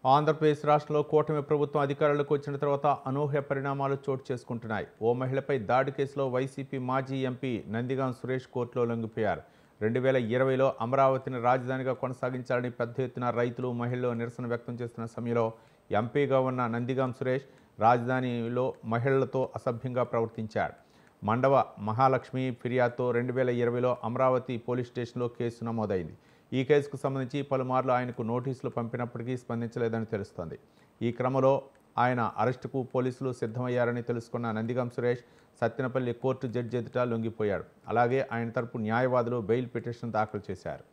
ఆంధ్రప్రదేశ్ రాష్ట్రంలో కూటమి ప్రభుత్వం అధికారంలోకి వచ్చిన తర్వాత అనూహ్య పరిణామాలు చోటు చేసుకుంటున్నాయి. ఓ మహిళపై దాడి కేసులో వైసీపీ మాజీ ఎంపీ నందిగాం సురేష్ కోర్టులో లొంగిపోయారు. 2020లో అమరావతిని రాజధానిగా కొనసాగించాలని పెద్ద ఎత్తున రైతులు, మహిళలు నిరసన వ్యక్తం చేస్తున్న సమయంలో ఎంపీగా ఉన్న నందిగాం సురేష్ రాజధానిలో మహిళలతో అసభ్యంగా ప్రవర్తించారు. మండవ మహాలక్ష్మి ఫిర్యాదుతో 2020లో అమరావతి పోలీస్ స్టేషన్లో కేసు నమోదైంది. ఈ కేసుకు సంబంధించి పలుమార్లు ఆయనకు నోటీసులు పంపినప్పటికీ స్పందించలేదని తెలుస్తోంది. ఈ క్రమంలో ఆయన అరెస్టుకు పోలీసులు సిద్ధమయ్యారని తెలుసుకున్న నందిగాం సురేష్ సత్తెనపల్లి కోర్టు జడ్జి ఎదుట లొంగిపోయాడు. అలాగే ఆయన తరపు న్యాయవాదులు బెయిల్ పిటిషన్ దాఖలు చేశారు.